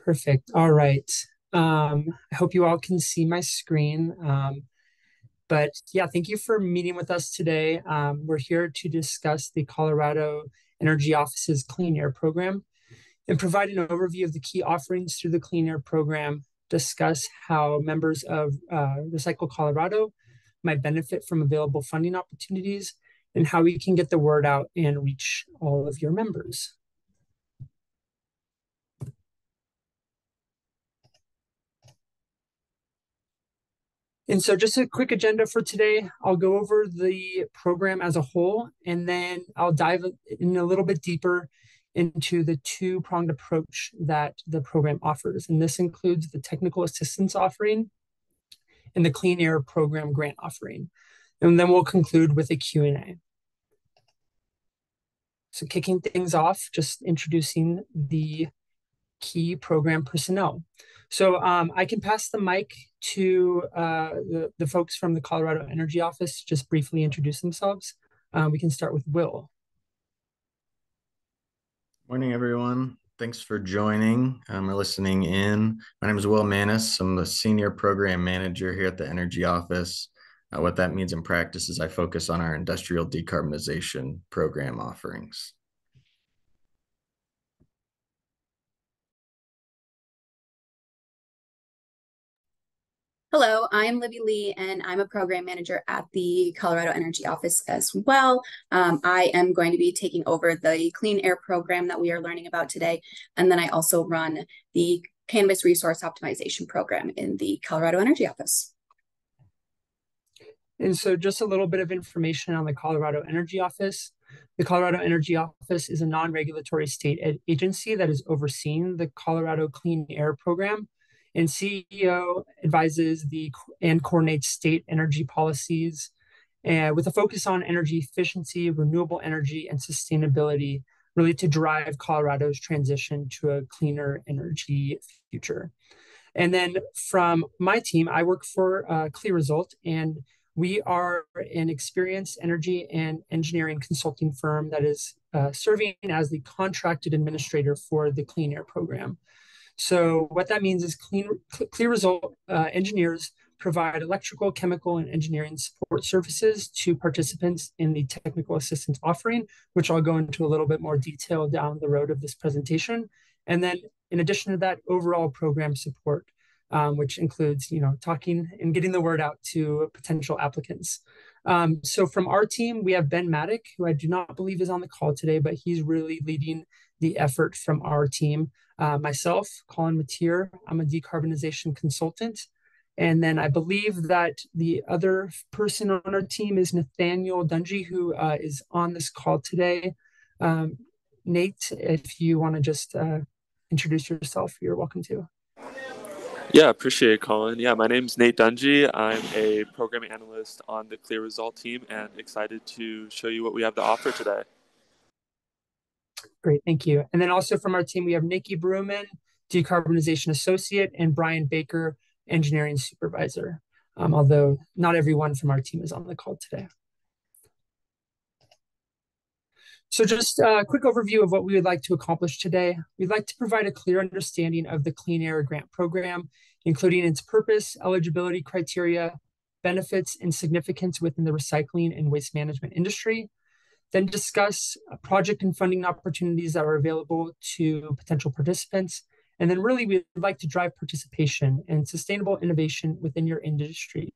Perfect. All right. I hope you all can see my screen. But yeah, thank you for meeting with us today. We're here to discuss the Colorado Energy Office's Clean Air Program and provide an overview of the key offerings through the Clean Air Program, discuss how members of Recycle Colorado might benefit from available funding opportunities, and how we can get the word out and reach all of your members. And so just a quick agenda for today. I'll go over the program as a whole, and then I'll dive in a little bit deeper into the two-pronged approach that the program offers. And this includes the technical assistance offering and the Clean Air Program grant offering. And then we'll conclude with a Q&A. So kicking things off, just introducing the key program personnel. So I can pass the mic to the folks from the Colorado Energy Office, just briefly introduce themselves. We can start with Will. Morning, everyone. Thanks for joining or listening in. My name is Will Manis. I'm the Senior Program Manager here at the Energy Office. What that means in practice is I focus on our industrial decarbonization program offerings. Hello, I'm Libby Lee, and I'm a program manager at the Colorado Energy Office as well. I am going to be taking over the Clean Air program that we are learning about today, and then I also run the Cannabis Resource Optimization program in the Colorado Energy Office. And so just a little bit of information on the Colorado Energy Office. The Colorado Energy Office is a non-regulatory state agency that is overseeing the Colorado Clean Air program. And CEO advises and coordinates state energy policies with a focus on energy efficiency, renewable energy, and sustainability, really to drive Colorado's transition to a cleaner energy future. And then from my team, I work for Clear Result, and we are an experienced energy and engineering consulting firm that is serving as the contracted administrator for the Clean Air program. So what that means is Clear Result engineers provide electrical, chemical, and engineering support services to participants in the technical assistance offering, which I'll go into a little bit more detail down the road of this presentation. And then in addition to that, overall program support, which includes, talking and getting the word out to potential applicants. So from our team, we have Ben Maddock, who I do not believe is on the call today, but he's really leading the effort from our team. Myself, Colin Mateer, I'm a decarbonization consultant. And then I believe that the other person on our team is Nathaniel Dungy, who is on this call today. Nate, if you want to just introduce yourself, you're welcome to. Yeah, appreciate it, Colin. Yeah, my name's Nate Dungy. I'm a program analyst on the Clear Result team and excited to show you what we have to offer today. Great, thank you. And then also from our team, we have Nikki Bruman, Decarbonization Associate, and Brian Baker, Engineering Supervisor, although not everyone from our team is on the call today. So just a quick overview of what we would like to accomplish today. We'd like to provide a clear understanding of the Clean Air Grant Program, including its purpose, eligibility criteria, benefits, and significance within the recycling and waste management industry. Then discuss project and funding opportunities that are available to potential participants. And then really we'd like to drive participation and sustainable innovation within your industry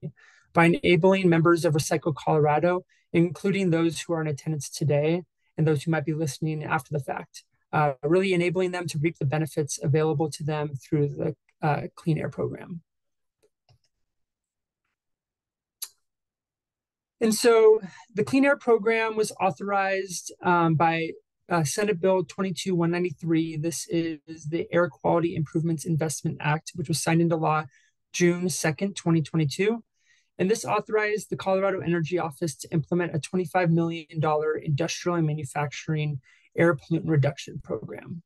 by enabling members of Recycle Colorado, including those who are in attendance today and those who might be listening after the fact, really enabling them to reap the benefits available to them through the Clean Air program. And so the Clean Air program was authorized by Senate Bill 22-193. This is the Air Quality Improvements Investment Act, which was signed into law June 2nd, 2022. And this authorized the Colorado Energy Office to implement a $25 million industrial and manufacturing air pollutant reduction program.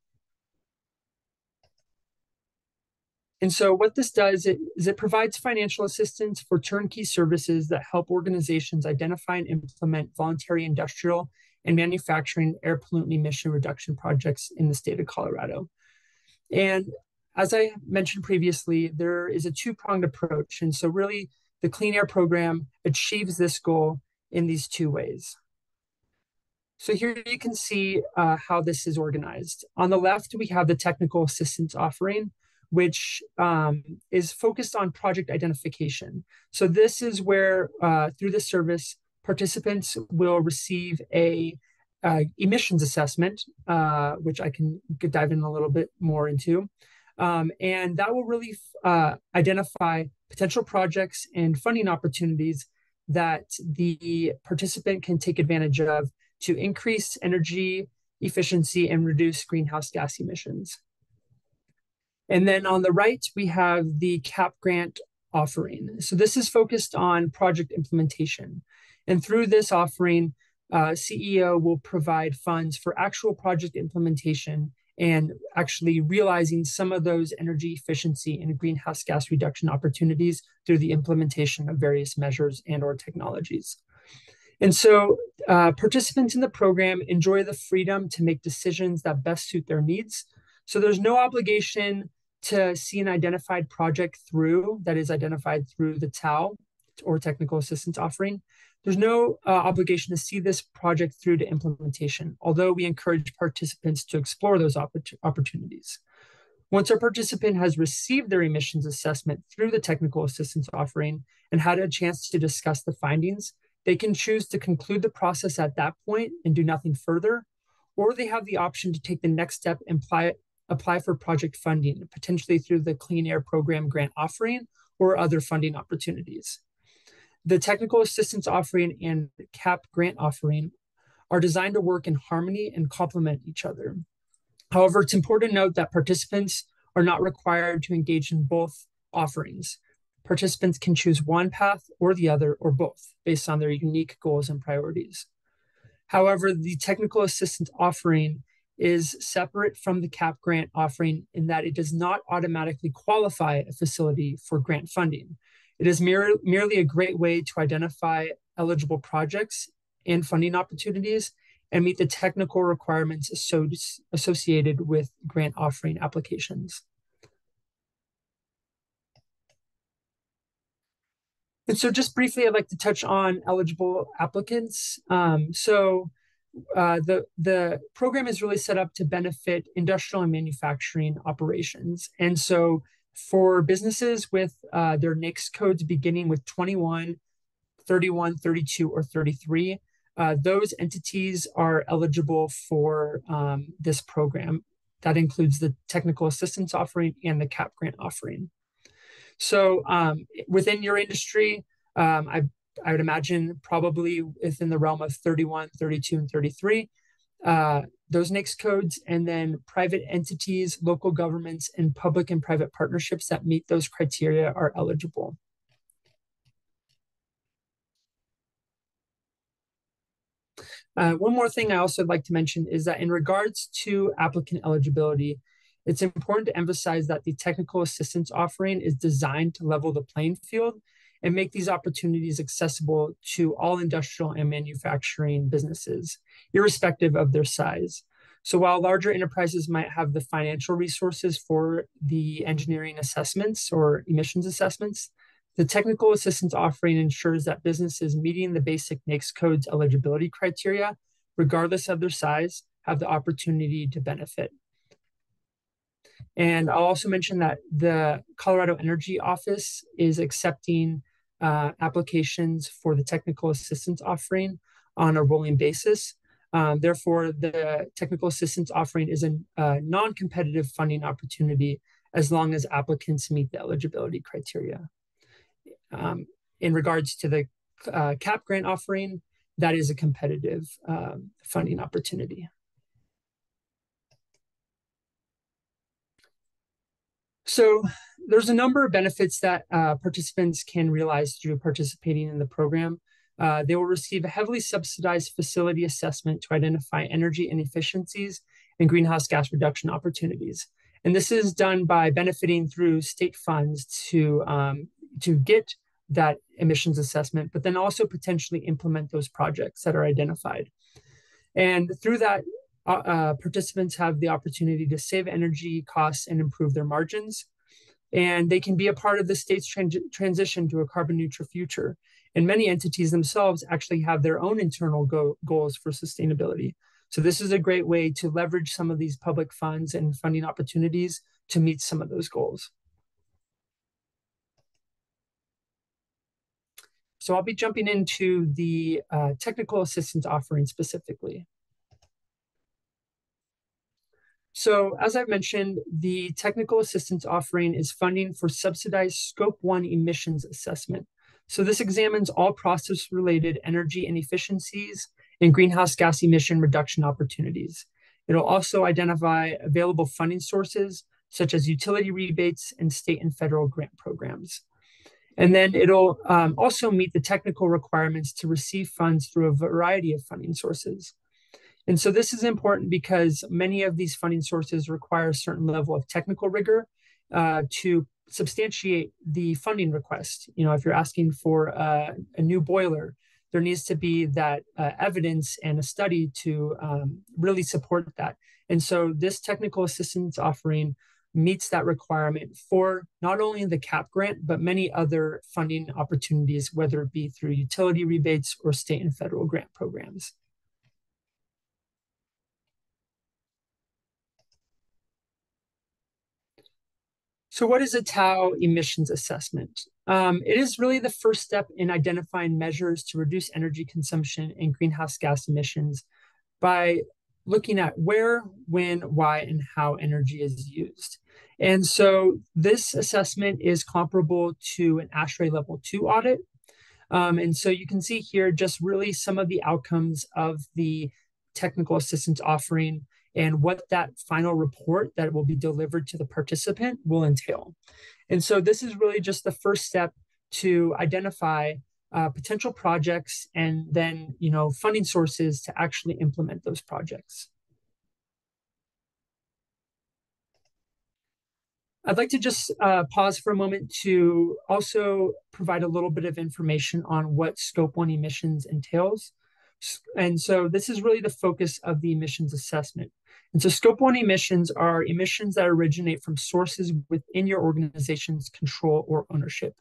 And so what this does is it provides financial assistance for turnkey services that help organizations identify and implement voluntary industrial and manufacturing air pollutant emission reduction projects in the state of Colorado. And as I mentioned previously, there is a two-pronged approach. And so really the Clean Air Program achieves this goal in these two ways. So here you can see how this is organized. On the left, we have the technical assistance offering, which is focused on project identification. So this is where, through the service, participants will receive a emissions assessment, which I can dive in a little bit more into. And that will really identify potential projects and funding opportunities that the participant can take advantage of to increase energy efficiency and reduce greenhouse gas emissions. And then on the right, we have the CAP grant offering. So this is focused on project implementation. And through this offering, CEO will provide funds for actual project implementation and actually realizing some of those energy efficiency and greenhouse gas reduction opportunities through the implementation of various measures and or technologies. And so participants in the program enjoy the freedom to make decisions that best suit their needs. So there's no obligation to see an identified project through that is identified through the TAO or technical assistance offering. There's no obligation to see this project through to implementation, although we encourage participants to explore those opportunities. Once a participant has received their emissions assessment through the technical assistance offering and had a chance to discuss the findings, they can choose to conclude the process at that point and do nothing further, or they have the option to take the next step and apply for project funding, potentially through the Clean Air Program grant offering or other funding opportunities. The technical assistance offering and CAP grant offering are designed to work in harmony and complement each other. However, it's important to note that participants are not required to engage in both offerings. Participants can choose one path or the other or both based on their unique goals and priorities. However, the technical assistance offering is separate from the CAP grant offering in that it does not automatically qualify a facility for grant funding. It is merely a great way to identify eligible projects and funding opportunities and meet the technical requirements associated with grant offering applications. And so just briefly, I'd like to touch on eligible applicants. The program is really set up to benefit industrial and manufacturing operations. And so for businesses with their NAICS codes beginning with 21, 31, 32, or 33, those entities are eligible for this program. That includes the technical assistance offering and the CAP grant offering. So within your industry, I would imagine probably within the realm of 31, 32, and 33, those NAICS codes, and then private entities, local governments, and public and private partnerships that meet those criteria are eligible. One more thing I also would like to mention is that in regards to applicant eligibility, it's important to emphasize that the technical assistance offering is designed to level the playing field and make these opportunities accessible to all industrial and manufacturing businesses, irrespective of their size. So while larger enterprises might have the financial resources for the engineering assessments or emissions assessments, the technical assistance offering ensures that businesses meeting the basic NAICS codes eligibility criteria, regardless of their size, have the opportunity to benefit. And I'll also mention that the Colorado Energy Office is accepting applications for the technical assistance offering on a rolling basis. Therefore, the technical assistance offering is a non-competitive funding opportunity as long as applicants meet the eligibility criteria. In regards to the CAP grant offering, that is a competitive funding opportunity. So there's a number of benefits that participants can realize through participating in the program. They will receive a heavily subsidized facility assessment to identify energy inefficiencies and greenhouse gas reduction opportunities. And this is done by benefiting through state funds to get that emissions assessment, but then also potentially implement those projects that are identified. And through that participants have the opportunity to save energy costs and improve their margins. And they can be a part of the state's transition to a carbon neutral future. And many entities themselves actually have their own internal goals for sustainability. So this is a great way to leverage some of these public funds and funding opportunities to meet some of those goals. So I'll be jumping into the technical assistance offering specifically. So as I mentioned, the technical assistance offering is funding for subsidized Scope 1 emissions assessment. So this examines all process-related energy inefficiencies and greenhouse gas emission reduction opportunities. It'll also identify available funding sources, such as utility rebates and state and federal grant programs. And then it'll also meet the technical requirements to receive funds through a variety of funding sources. And so this is important because many of these funding sources require a certain level of technical rigor to substantiate the funding request. You know, if you're asking for a new boiler, there needs to be that evidence and a study to really support that. And so this technical assistance offering meets that requirement for not only the CAP grant, but many other funding opportunities, whether it be through utility rebates or state and federal grant programs. So what is a TAO emissions assessment? It is really the first step in identifying measures to reduce energy consumption and greenhouse gas emissions by looking at where, when, why, and how energy is used. And so this assessment is comparable to an ASHRAE Level 2 audit. And so you can see here just really some of the outcomes of the technical assistance offering and what that final report that will be delivered to the participant will entail. And so this is really just the first step to identify potential projects and then, you know, funding sources to actually implement those projects. I'd like to just pause for a moment to also provide a little bit of information on what Scope 1 emissions entails. And so this is really the focus of the emissions assessment. And so Scope 1 emissions are emissions that originate from sources within your organization's control or ownership.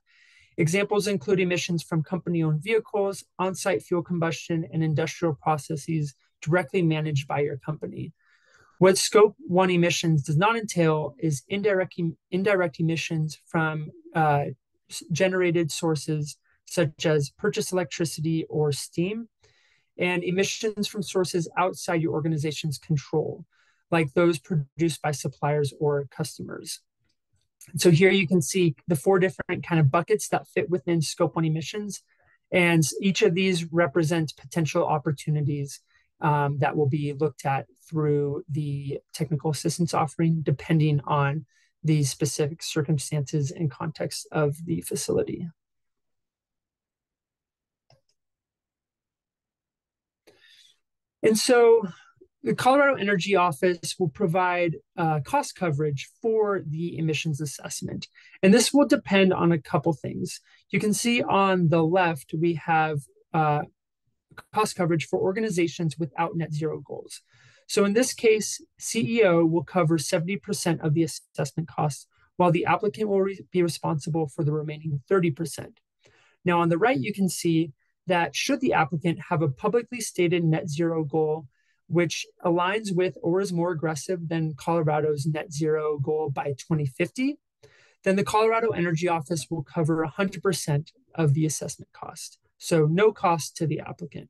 Examples include emissions from company-owned vehicles, on-site fuel combustion, and industrial processes directly managed by your company. What Scope 1 emissions does not entail is indirect emissions from generated sources such as purchased electricity or steam, and emissions from sources outside your organization's control, like those produced by suppliers or customers. So here you can see the 4 different kind of buckets that fit within Scope 1 emissions, and each of these represents potential opportunities that will be looked at through the technical assistance offering, depending on the specific circumstances and context of the facility. And so the Colorado Energy Office will provide cost coverage for the emissions assessment. And this will depend on a couple things. You can see on the left, we have cost coverage for organizations without net zero goals. So in this case, CEO will cover 70% of the assessment costs, while the applicant will be responsible for the remaining 30%. Now on the right, you can see that should the applicant have a publicly stated net zero goal, which aligns with or is more aggressive than Colorado's net zero goal by 2050, then the Colorado Energy Office will cover 100% of the assessment cost. So no cost to the applicant.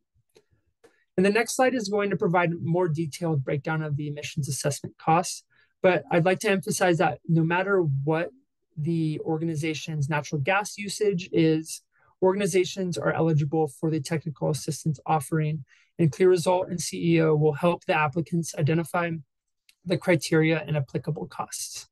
And the next slide is going to provide more detailed breakdown of the emissions assessment costs. But I'd like to emphasize that no matter what the organization's natural gas usage is, organizations are eligible for the technical assistance offering, and Clear Result and CEO will help the applicants identify the criteria and applicable costs.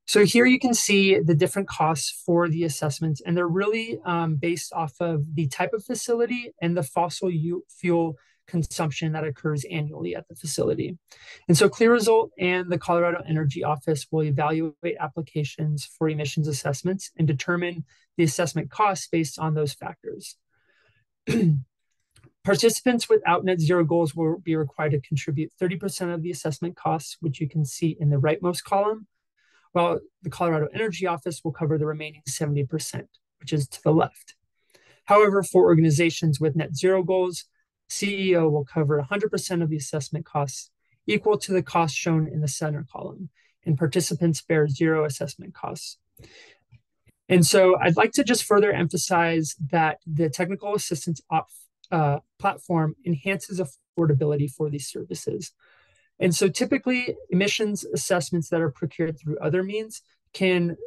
So here you can see the different costs for the assessments, and they're really based off of the type of facility and the fossil fuel consumption that occurs annually at the facility. And so Clear Result and the Colorado Energy Office will evaluate applications for emissions assessments and determine the assessment costs based on those factors. Participants without net zero goals will be required to contribute 30% of the assessment costs, which you can see in the rightmost column, while the Colorado Energy Office will cover the remaining 70%, which is to the left. However, for organizations with net zero goals, CEO will cover 100% of the assessment costs, equal to the cost shown in the center column, and participants bear zero assessment costs. And so I'd like to just further emphasize that the technical assistance platform enhances affordability for these services. And so typically emissions assessments that are procured through other means can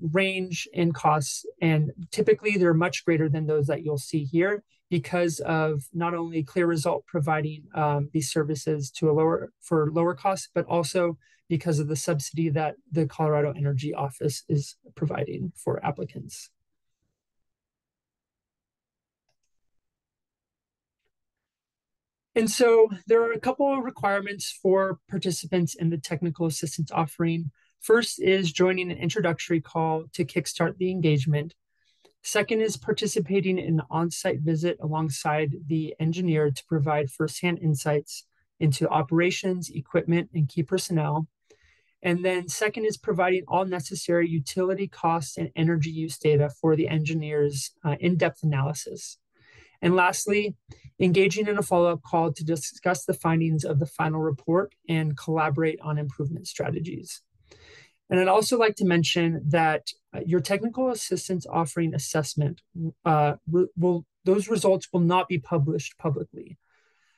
range in costs, and typically they're much greater than those that you'll see here because of not only Clear Result providing these services to for lower costs, but also because of the subsidy that the Colorado Energy Office is providing for applicants. And so there are a couple of requirements for participants in the technical assistance offering. First is joining an introductory call to kickstart the engagement. Second is participating in an on-site visit alongside the engineer to provide firsthand insights into operations, equipment, and key personnel. And then second is providing all necessary utility costs and energy use data for the engineer's in-depth analysis. And lastly, engaging in a follow-up call to discuss the findings of the final report and collaborate on improvement strategies. And I'd also like to mention that your technical assistance offering assessment, those results will not be published publicly.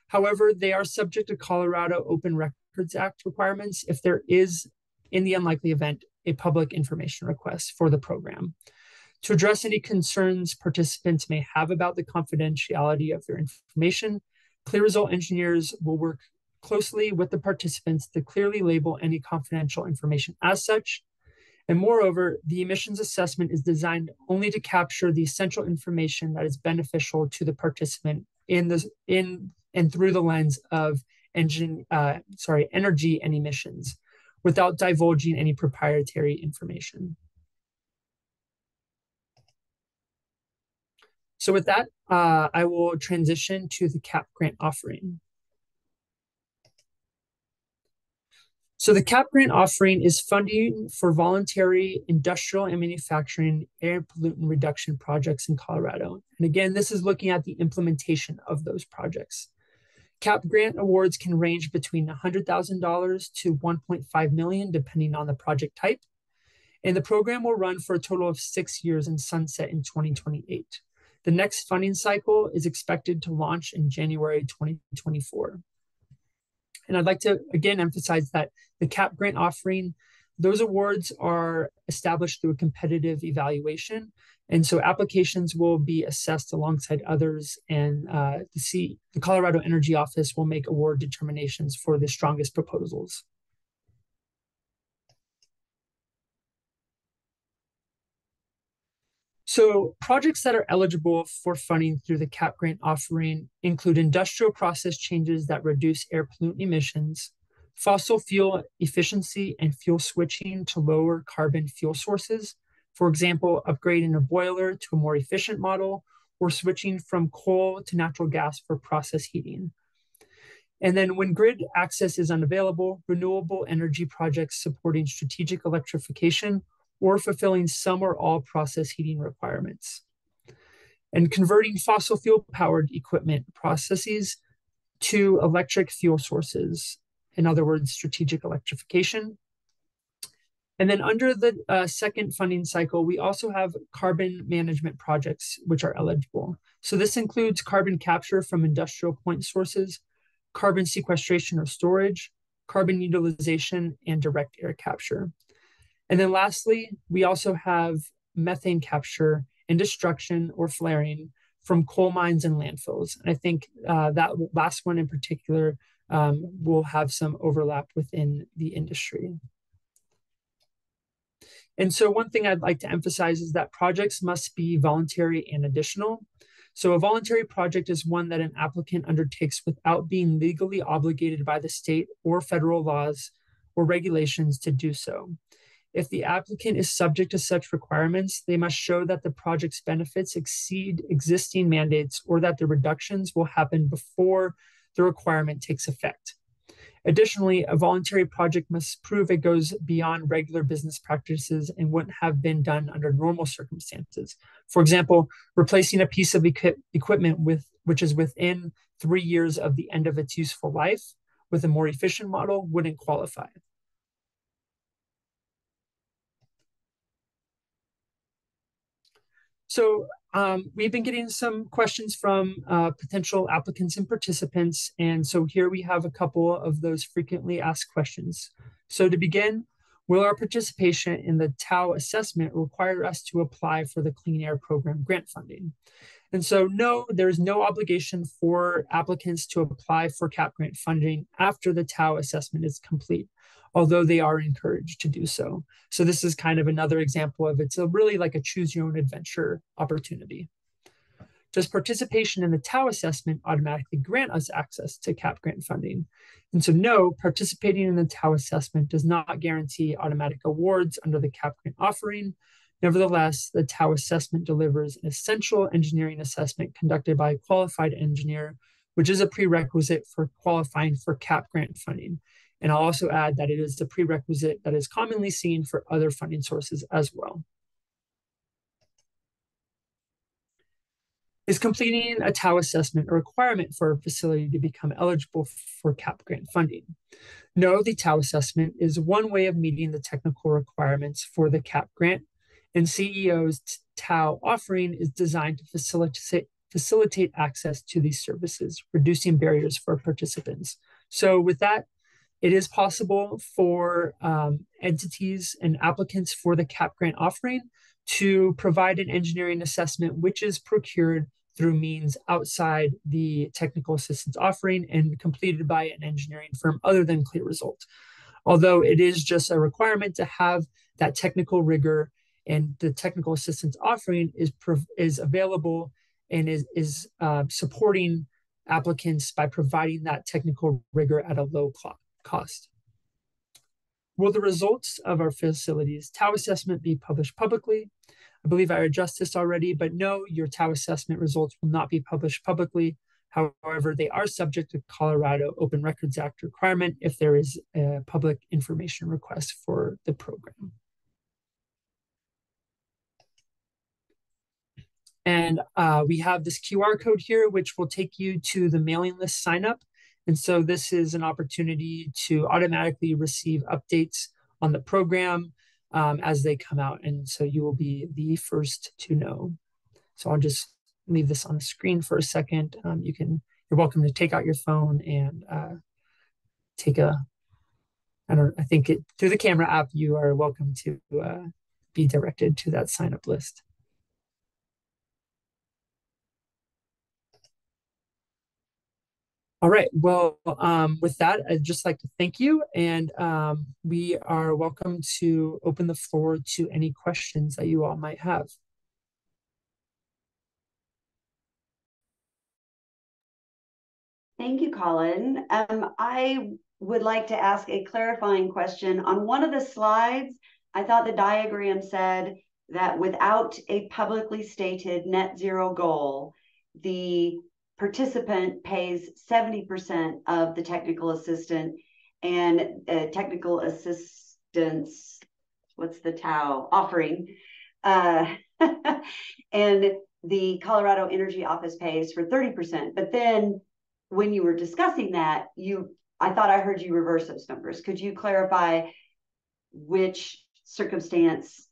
However, they are subject to Colorado Open Records Act requirements if there is, in the unlikely event, a public information request for the program. To address any concerns participants may have about the confidentiality of their information, Clear Result engineers will work closely with the participants to clearly label any confidential information as such. And moreover, the emissions assessment is designed only to capture the essential information that is beneficial to the participant in and through the lens of energy and emissions, without divulging any proprietary information. So with that, I will transition to the CAP grant offering. So the CAP grant offering is funding for voluntary industrial and manufacturing air pollutant reduction projects in Colorado. And again, this is looking at the implementation of those projects. CAP grant awards can range between $100,000 to $1.5 million, depending on the project type. And the program will run for a total of 6 years and sunset in 2028. The next funding cycle is expected to launch in January 2024. And I'd like to again emphasize that the CAP grant offering, those awards are established through a competitive evaluation. And so applications will be assessed alongside others, and the Colorado Energy Office will make award determinations for the strongest proposals. So projects that are eligible for funding through the CAP grant offering include industrial process changes that reduce air pollutant emissions, fossil fuel efficiency and fuel switching to lower carbon fuel sources. For example, upgrading a boiler to a more efficient model, or switching from coal to natural gas for process heating. And then when grid access is unavailable, renewable energy projects supporting strategic electrification or fulfilling some or all process heating requirements. And converting fossil fuel powered equipment processes to electric fuel sources, in other words, strategic electrification. And then under the second funding cycle, we also have carbon management projects which are eligible. So this includes carbon capture from industrial point sources, carbon sequestration or storage, carbon utilization, and direct air capture. And then lastly, we also have methane capture and destruction or flaring from coal mines and landfills. And I think that last one in particular will have some overlap within the industry. And so one thing I'd like to emphasize is that projects must be voluntary and additional. So a voluntary project is one that an applicant undertakes without being legally obligated by the state or federal laws or regulations to do so. If the applicant is subject to such requirements, they must show that the project's benefits exceed existing mandates or that the reductions will happen before the requirement takes effect. Additionally, a voluntary project must prove it goes beyond regular business practices and wouldn't have been done under normal circumstances. For example, replacing a piece of equipment which is within 3 years of the end of its useful life with a more efficient model wouldn't qualify. So we've been getting some questions from potential applicants and participants. And so here we have a couple of those frequently asked questions. So to begin, will our participation in the TAO assessment require us to apply for the Clean Air Program grant funding? And so no, there is no obligation for applicants to apply for CAP grant funding after the TAO assessment is complete, although they are encouraged to do so. So this is kind of another example of it's really like a choose your own adventure opportunity. Does participation in the TAO assessment automatically grant us access to CAP grant funding? And so no, participating in the TAO assessment does not guarantee automatic awards under the CAP grant offering. Nevertheless, the TAO assessment delivers an essential engineering assessment conducted by a qualified engineer, which is a prerequisite for qualifying for CAP grant funding. And I'll also add that it is the prerequisite that is commonly seen for other funding sources as well. Is completing a TAO assessment a requirement for a facility to become eligible for CAP grant funding? No, the TAO assessment is one way of meeting the technical requirements for the CAP grant, and CEO's TAO offering is designed to facilitate access to these services, reducing barriers for participants. So with that, it is possible for entities and applicants for the CAP grant offering to provide an engineering assessment which is procured through means outside the technical assistance offering and completed by an engineering firm other than Clear Result. Although it is just a requirement to have that technical rigor, and the technical assistance offering is available and is supporting applicants by providing that technical rigor at a low cost. Will the results of our facilities TAO assessment be published publicly? I believe I addressed this already, but no, your TAO assessment results will not be published publicly. However, they are subject to Colorado Open Records Act requirement if there is a public information request for the program. And we have this QR code here, which will take you to the mailing list sign up. And so this is an opportunity to automatically receive updates on the program as they come out. And so you will be the first to know. So I'll just leave this on the screen for a second. You're welcome to take out your phone and take through the camera app, you are welcome to be directed to that sign up list. All right, well, with that, I'd just like to thank you, and we are welcome to open the floor to any questions that you all might have. Thank you, Colin. I would like to ask a clarifying question. On one of the slides, I thought the diagram said that without a publicly stated net zero goal, the participant pays 70% of the technical assistant, and technical assistance, what's the TAO offering? And the Colorado Energy Office pays for 30%. But then when you were discussing that, I thought I heard you reverse those numbers. Could you clarify which circumstance?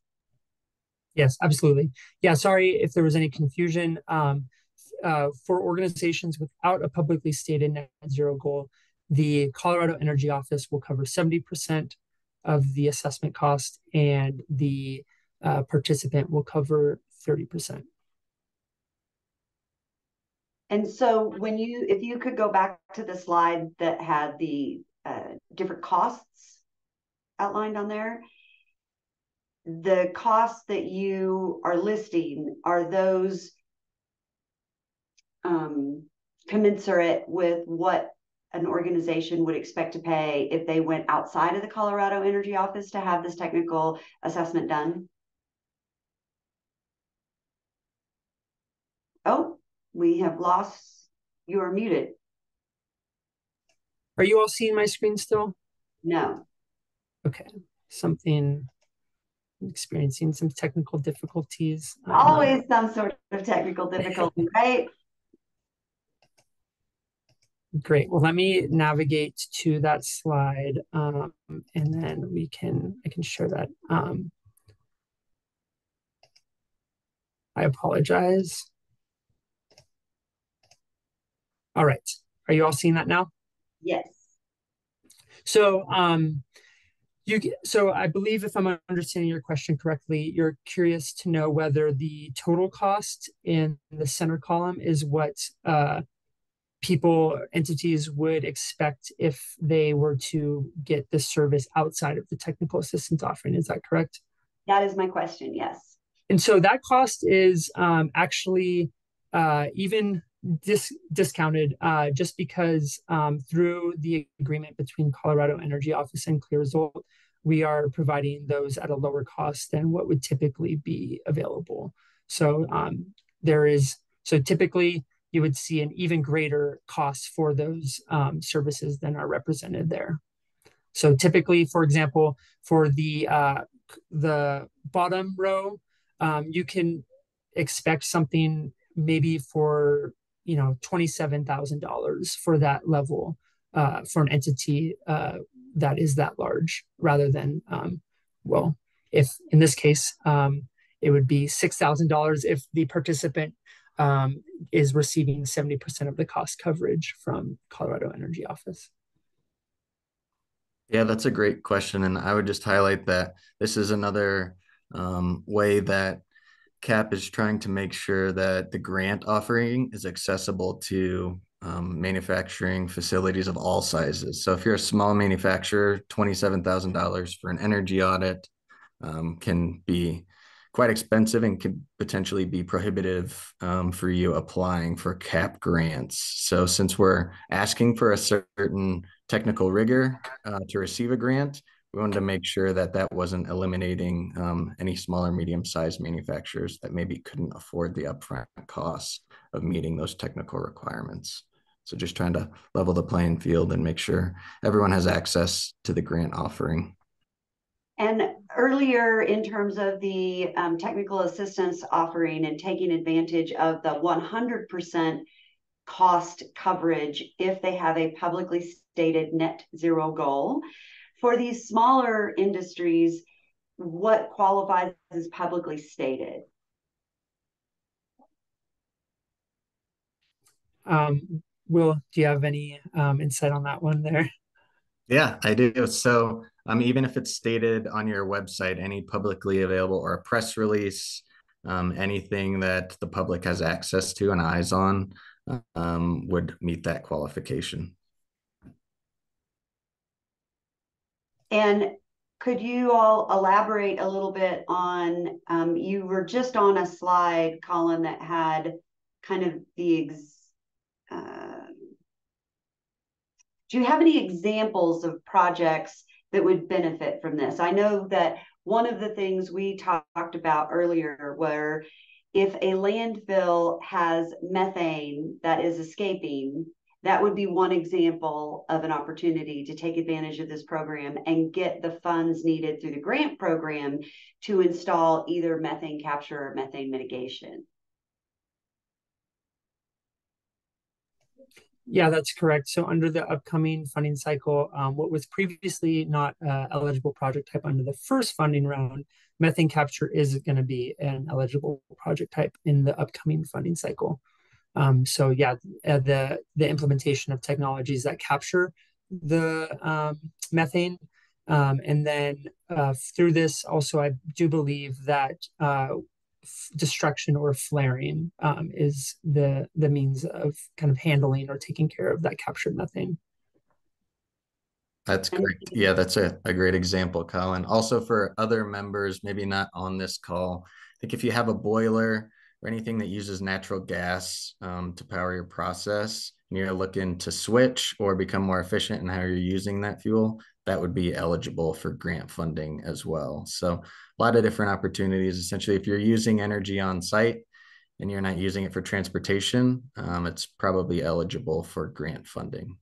Yes, absolutely. Yeah, sorry if there was any confusion. For organizations without a publicly stated net zero goal, the Colorado Energy Office will cover 70% of the assessment cost, and the participant will cover 30%. And so if you could go back to the slide that had the different costs outlined on there, the costs that you are listing, are those commensurate with what an organization would expect to pay if they went outside of the Colorado Energy Office to have this technical assessment done? Oh, we have lost, you are muted. Are you all seeing my screen still? No. Okay, experiencing some technical difficulties. Always some sort of technical difficulty, right? Great. Well, let me navigate to that slide, and then I can share that. I apologize. All right. Are you all seeing that now? Yes. So, so I believe if I'm understanding your question correctly, you're curious to know whether the total cost in the center column is what entities would expect if they were to get this service outside of the technical assistance offering. Is that correct? That is my question, yes. And so that cost is actually even discounted just because through the agreement between Colorado Energy Office and Clear Result, we are providing those at a lower cost than what would typically be available. So typically you would see an even greater cost for those services than are represented there. So typically, for example, for the bottom row, you can expect something maybe for $27,000 for that level for an entity that is that large, rather than if in this case it would be $6,000 if the participant is receiving 70% of the cost coverage from Colorado Energy Office. Yeah, that's a great question. And I would just highlight that this is another way that CAP is trying to make sure that the grant offering is accessible to manufacturing facilities of all sizes. So if you're a small manufacturer, $27,000 for an energy audit can be quite expensive and could potentially be prohibitive for you applying for CAP grants. So since we're asking for a certain technical rigor to receive a grant, we wanted to make sure that that wasn't eliminating any smaller, medium-sized manufacturers that maybe couldn't afford the upfront costs of meeting those technical requirements. So just trying to level the playing field and make sure everyone has access to the grant offering. And earlier, in terms of the technical assistance offering and taking advantage of the 100% cost coverage if they have a publicly stated net zero goal, for these smaller industries, what qualifies as publicly stated? Will, do you have any insight on that one there? Yeah, I do. So even if it's stated on your website, any publicly available or a press release, anything that the public has access to and eyes on would meet that qualification. And could you all elaborate a little bit on, you were just on a slide, Colin, that had kind of do you have any examples of projects that would benefit from this? I know that one of the things we talked about earlier were if a landfill has methane that is escaping, that would be one example of an opportunity to take advantage of this program and get the funds needed through the grant program to install either methane capture or methane mitigation. Yeah, that's correct. So under the upcoming funding cycle, what was previously not eligible project type under the first funding round, methane capture is going to be an eligible project type in the upcoming funding cycle. So yeah, the implementation of technologies that capture the methane, and then through this also, I do believe that destruction or flaring is the means of kind of handling or taking care of that captured methane. That's great. Yeah, that's a great example, Colin. Also for other members, maybe not on this call, I think if you have a boiler or anything that uses natural gas to power your process, and you're looking to switch or become more efficient in how you're using that fuel, that would be eligible for grant funding as well. So a lot of different opportunities. Essentially, if you're using energy on site and you're not using it for transportation, it's probably eligible for grant funding.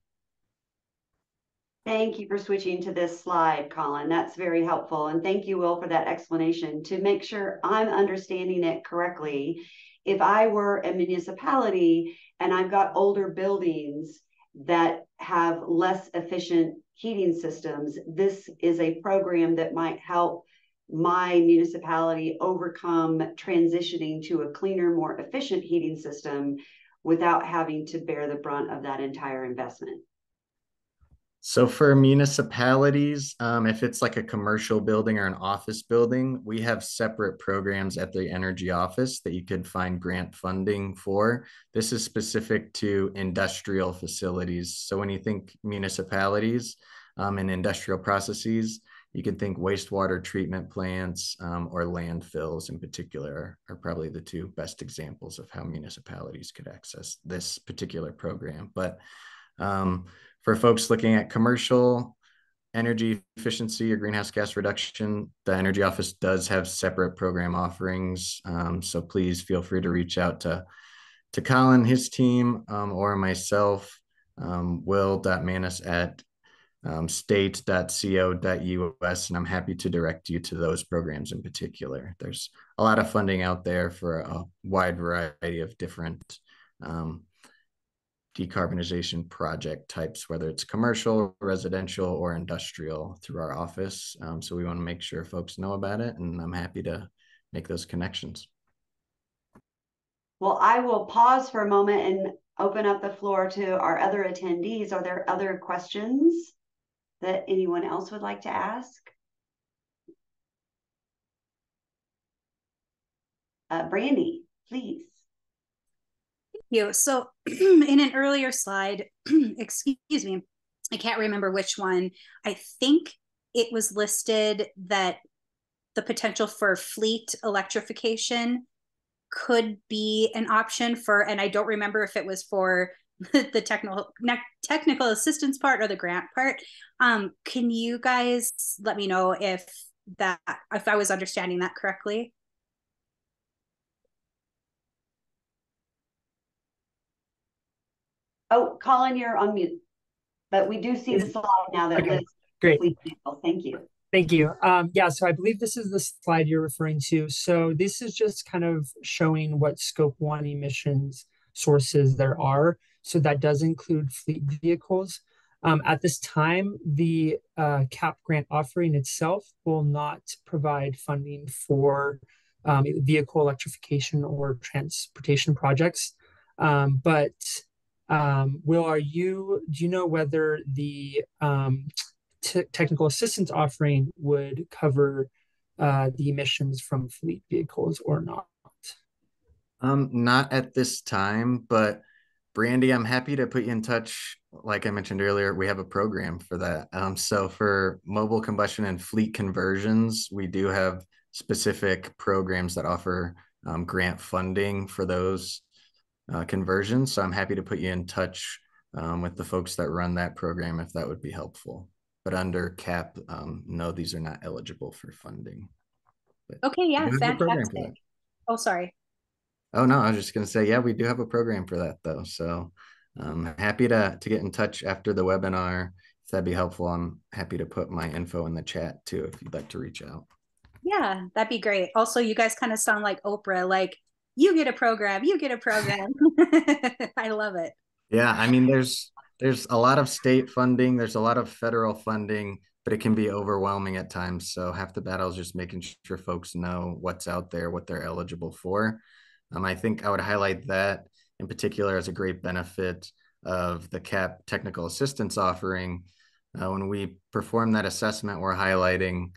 Thank you for switching to this slide, Colin. That's very helpful. And thank you, Will, for that explanation. To make sure I'm understanding it correctly, if I were a municipality and I've got older buildings that have less efficient heating systems, this is a program that might help my municipality overcome transitioning to a cleaner, more efficient heating system without having to bear the brunt of that entire investment. So for municipalities, if it's like a commercial building or an office building, we have separate programs at the energy office that you could find grant funding for. This is specific to industrial facilities. So when you think municipalities and industrial processes, you can think wastewater treatment plants or landfills in particular are probably the two best examples of how municipalities could access this particular program. But for folks looking at commercial energy efficiency or greenhouse gas reduction, the Energy Office does have separate program offerings. So please feel free to reach out to Colin, his team, or myself, will.manis at state.co.us, and I'm happy to direct you to those programs in particular. There's a lot of funding out there for a wide variety of different decarbonization project types, whether it's commercial, residential, or industrial through our office. So we want to make sure folks know about it, and I'm happy to make those connections. Well, I will pause for a moment and open up the floor to our other attendees. Are there other questions that anyone else would like to ask? Brandy, please. You. So in an earlier slide, excuse me, I can't remember which one. I think it was listed that the potential for fleet electrification could be an option for, and I don't remember if it was for the technical assistance part or the grant part. Can you guys let me know if I was understanding that correctly? Oh, Colin, you're on mute, but we do see the slide now that lists fleet vehicles. Thank you. Thank you. Yeah, so I believe this is the slide you're referring to. So this is just kind of showing what scope 1 emissions sources there are. So that does include fleet vehicles. At this time, the CAP grant offering itself will not provide funding for vehicle electrification or transportation projects. But Will, do you know whether the technical assistance offering would cover the emissions from fleet vehicles or not? Not at this time, but Brandy, I'm happy to put you in touch. Like I mentioned earlier, we have a program for that. So for mobile combustion and fleet conversions, we do have specific programs that offer grant funding for those conversions. So I'm happy to put you in touch with the folks that run that program if that would be helpful. But under CAP, no, these are not eligible for funding. But okay, yeah, fantastic. Oh, sorry. Oh, no, I was just going to say, yeah, we do have a program for that, though. So I'm happy to get in touch after the webinar. If that'd be helpful, I'm happy to put my info in the chat, too, if you'd like to reach out. Yeah, that'd be great. Also, you guys kind of sound like Oprah, like, you get a program, you get a program. I love it. Yeah, I mean, there's a lot of state funding, there's a lot of federal funding, but it can be overwhelming at times. So half the battle is just making sure folks know what's out there, what they're eligible for. I think I would highlight that in particular as a great benefit of the CAP technical assistance offering. When we perform that assessment, we're highlighting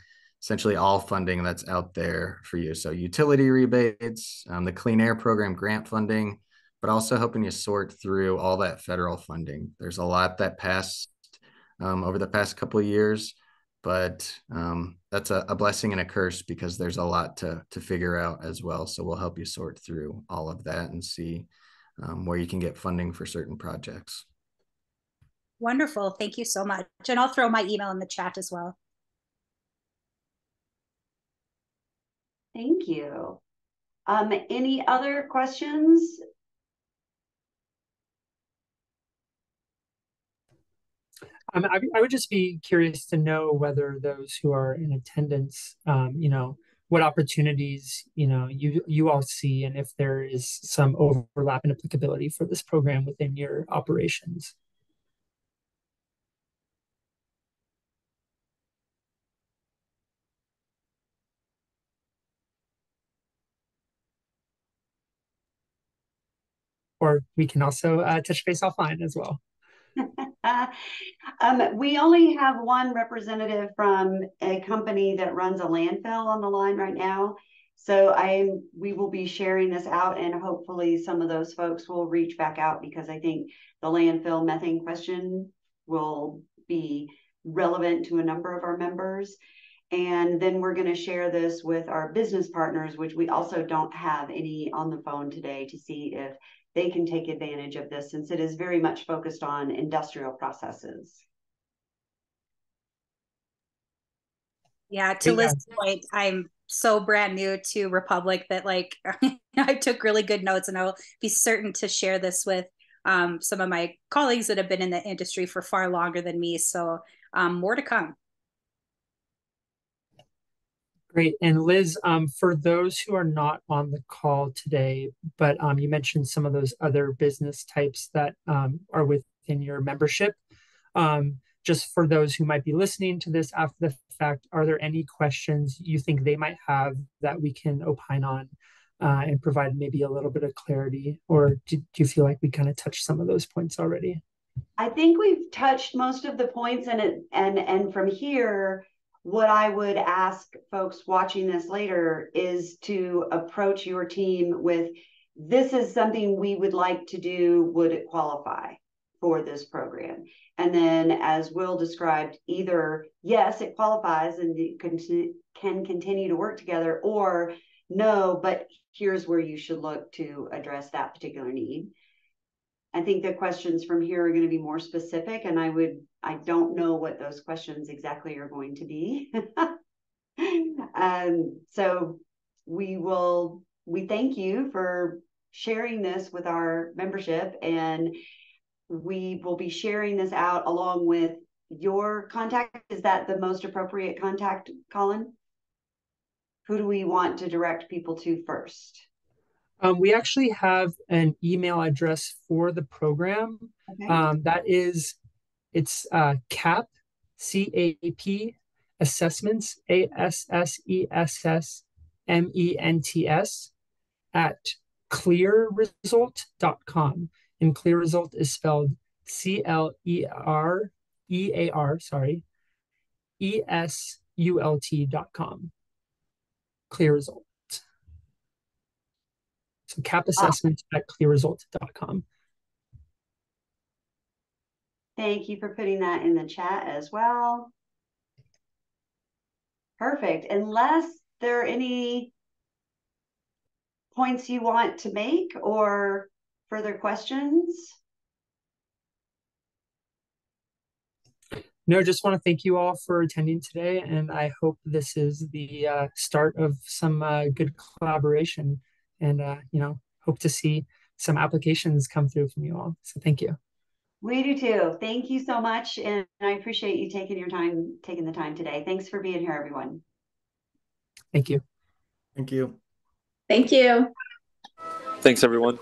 essentially all funding that's out there for you. So utility rebates, the Clean Air Program grant funding, but also helping you sort through all that federal funding. There's a lot that passed over the past couple of years, but that's a blessing and a curse because there's a lot to figure out as well. So we'll help you sort through all of that and see where you can get funding for certain projects. Wonderful. Thank you so much. And I'll throw my email in the chat as well. Thank you. Any other questions? I would just be curious to know whether those who are in attendance, what opportunities, you all see, and if there is some overlap and applicability for this program within your operations. Or we can also touch base offline as well. We only have one representative from a company that runs a landfill on the line right now. So we will be sharing this out, and hopefully some of those folks will reach back out, because I think the landfill methane question will be relevant to a number of our members. And then we're going to share this with our business partners, which we also don't have any on the phone today, to see if they can take advantage of this, since it is very much focused on industrial processes. Yeah, to Liz's point, I'm so brand new to Republic that I took really good notes, and I'll be certain to share this with some of my colleagues that have been in the industry for far longer than me. So more to come. Great. And Liz, for those who are not on the call today, but you mentioned some of those other business types that are within your membership. Just for those who might be listening to this after the fact, are there any questions you think they might have that we can opine on and provide maybe a little bit of clarity? Or do you feel like we kind of touched some of those points already? I think we've touched most of the points, and from here, what I would ask folks watching this later is to approach your team with, this is something we would like to do. Would it qualify for this program? And then, as Will described, either yes, it qualifies and it can continue to work together, or no, but here's where you should look to address that particular need. I think the questions from here are going to be more specific, and I don't know what those questions exactly are going to be. So we thank you for sharing this with our membership, and we will be sharing this out along with your contact. Is that the most appropriate contact, Colin? Who do we want to direct people to first? We actually have an email address for the program. Okay. It's CAP, C-A-P, assessments, ASSESSMENTS, at clearresult.com. And Clear Result is spelled CLEREAR, ESULT.com. Clear Result. So CAP assessment at clearresult.com. Thank you for putting that in the chat as well. Perfect. Unless there are any points you want to make or further questions? No, just want to thank you all for attending today, and I hope this is the start of some good collaboration, and hope to see some applications come through from you all. So thank you. We do too. Thank you so much, and I appreciate you taking the time today. Thanks for being here, everyone. Thank you. Thank you. Thank you. Thanks, everyone.